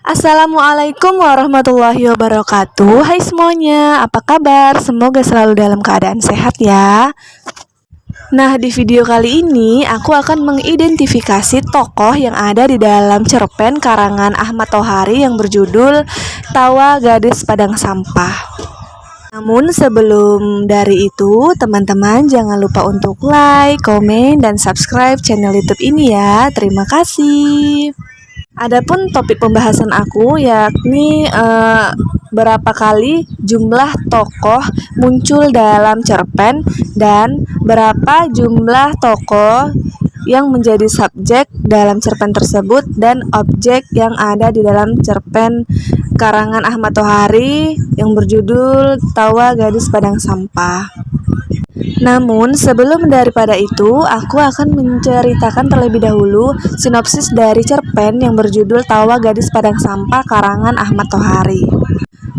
Assalamualaikum warahmatullahi wabarakatuh. Hai semuanya, apa kabar? Semoga selalu dalam keadaan sehat ya. Nah, di video kali ini aku akan mengidentifikasi tokoh yang ada di dalam cerpen karangan Ahmad Tohari yang berjudul Tawa Gadis Padang Sampah. Namun sebelum dari itu, teman-teman jangan lupa untuk like, komen, dan subscribe channel YouTube ini ya. Terima kasih. Adapun topik pembahasan aku yakni berapa kali jumlah tokoh muncul dalam cerpen dan berapa jumlah tokoh yang menjadi subjek dalam cerpen tersebut dan objek yang ada di dalam cerpen karangan Ahmad Tohari yang berjudul Tawa Gadis Padang Sampah. Namun sebelum daripada itu, aku akan menceritakan terlebih dahulu sinopsis dari cerpen yang berjudul Tawa Gadis Padang Sampah karangan Ahmad Tohari.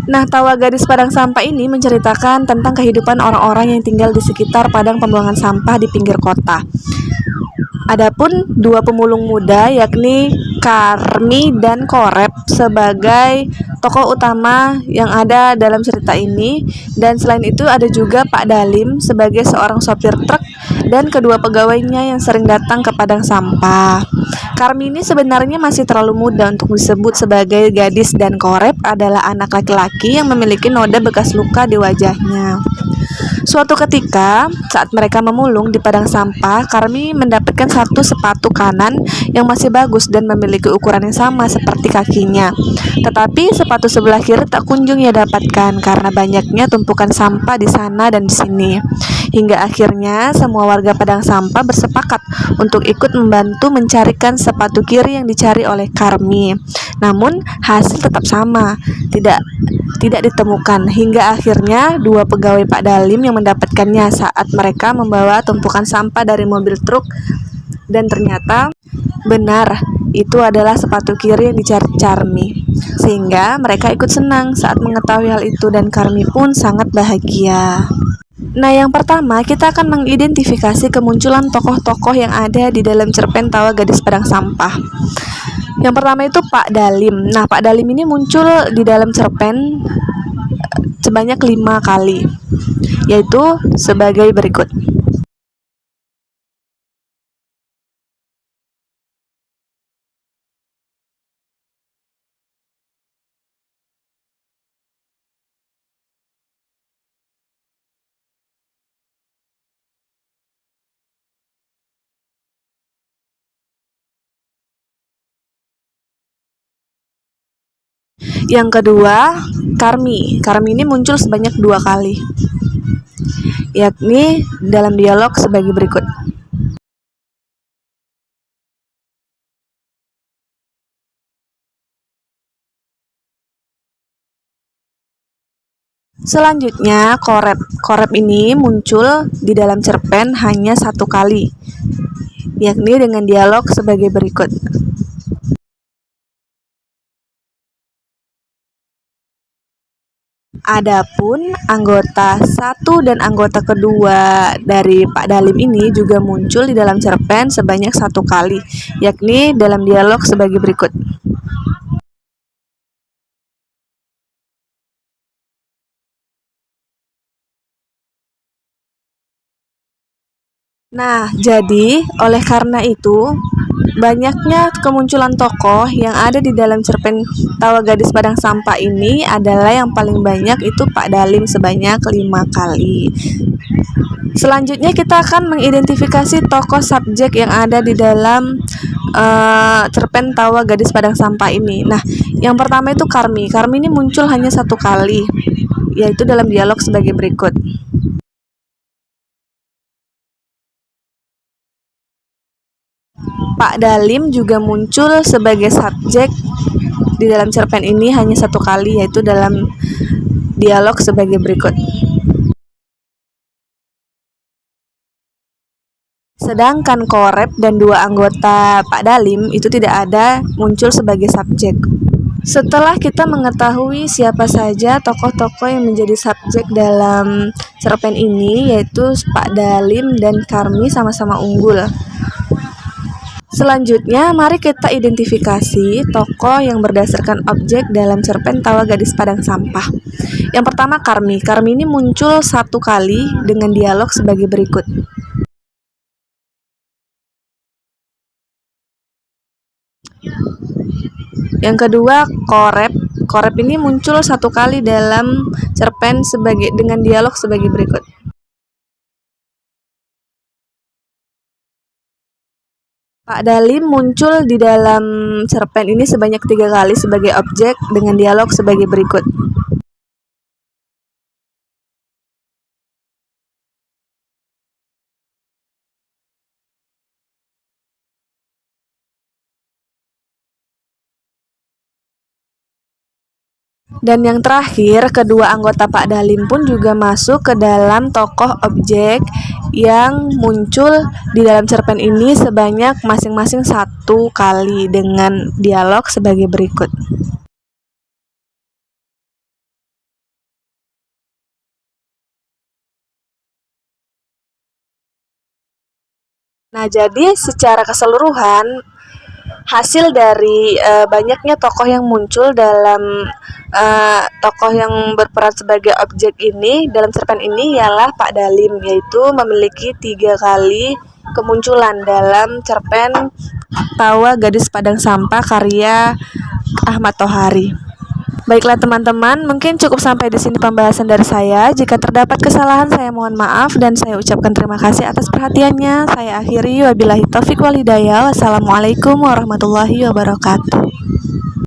Nah, Tawa Gadis Padang Sampah ini menceritakan tentang kehidupan orang-orang yang tinggal di sekitar padang pembuangan sampah di pinggir kota. Adapun dua pemulung muda yakni Karmi dan Korep sebagai tokoh utama yang ada dalam cerita ini, dan selain itu ada juga Pak Dalim sebagai seorang sopir truk dan kedua pegawainya yang sering datang ke padang sampah. Karmi ini sebenarnya masih terlalu muda untuk disebut sebagai gadis dan Korep adalah anak laki-laki yang memiliki noda bekas luka di wajahnya. Suatu ketika, saat mereka memulung di padang sampah, Karmi mendapatkan satu sepatu kanan yang masih bagus dan memiliki ukuran yang sama seperti kakinya. Tetapi sepatu sebelah kiri tak kunjung ia dapatkan karena banyaknya tumpukan sampah di sana dan di sini. Hingga akhirnya semua warga padang sampah bersepakat untuk ikut membantu mencarikan sepatu kiri yang dicari oleh Karmi. Namun hasil tetap sama, tidak ditemukan hingga akhirnya dua pegawai Pak Dalim yang mendapatkannya saat mereka membawa tumpukan sampah dari mobil truk, dan ternyata benar itu adalah sepatu kiri yang dicari Karmi, sehingga mereka ikut senang saat mengetahui hal itu dan Karmi pun sangat bahagia. Nah, yang pertama kita akan mengidentifikasi kemunculan tokoh-tokoh yang ada di dalam cerpen Tawa Gadis Padang Sampah. Yang pertama itu Pak Dalim. Nah, Pak Dalim ini muncul di dalam cerpen sebanyak 5 kali, yaitu sebagai berikut. Yang kedua, Karmi. Karmi ini muncul sebanyak 2 kali, yakni dalam dialog sebagai berikut. Selanjutnya, Korep. Korep ini muncul di dalam cerpen hanya 1 kali, yakni dengan dialog sebagai berikut. Adapun anggota 1 dan anggota kedua dari Pak Dalim ini juga muncul di dalam cerpen sebanyak 1 kali, yakni dalam dialog sebagai berikut. Nah, jadi oleh karena itu banyaknya kemunculan tokoh yang ada di dalam cerpen Tawa Gadis Padang Sampah ini adalah yang paling banyak itu Pak Dalim sebanyak 5 kali. Selanjutnya kita akan mengidentifikasi tokoh subjek yang ada di dalam cerpen Tawa Gadis Padang Sampah ini. Nah, yang pertama itu Karmi. Karmi ini muncul hanya 1 kali, yaitu dalam dialog sebagai berikut. Pak Dalim juga muncul sebagai subjek di dalam cerpen ini hanya 1 kali, yaitu dalam dialog sebagai berikut. Sedangkan Korep dan 2 anggota Pak Dalim itu tidak ada muncul sebagai subjek. Setelah kita mengetahui siapa saja tokoh-tokoh yang menjadi subjek dalam cerpen ini, yaitu Pak Dalim dan Karmi sama-sama unggul. Selanjutnya, mari kita identifikasi tokoh yang berdasarkan objek dalam cerpen Tawa Gadis Padang Sampah. Yang pertama, Karmi. Karmi ini muncul satu kali dengan dialog sebagai berikut. Yang kedua, Korep. Korep ini muncul satu kali dalam cerpen dengan dialog sebagai berikut. Pak Dalim muncul di dalam cerpen ini sebanyak 3 kali sebagai objek dengan dialog sebagai berikut. Dan yang terakhir, kedua anggota Pak Dalim pun juga masuk ke dalam tokoh objek yang muncul di dalam cerpen ini sebanyak masing-masing satu kali dengan dialog sebagai berikut. Nah, jadi secara keseluruhan hasil dari banyaknya tokoh yang muncul dalam tokoh yang berperan sebagai objek ini dalam cerpen ini ialah Pak Dalim, yaitu memiliki 3 kali kemunculan dalam cerpen Tawa Gadis Padang Sampah karya Ahmad Tohari. Baiklah teman-teman, mungkin cukup sampai di sini pembahasan dari saya. Jika terdapat kesalahan, saya mohon maaf dan saya ucapkan terima kasih atas perhatiannya. Saya akhiri, wabillahi taufiq wal hidayah. Wassalamualaikum warahmatullahi wabarakatuh.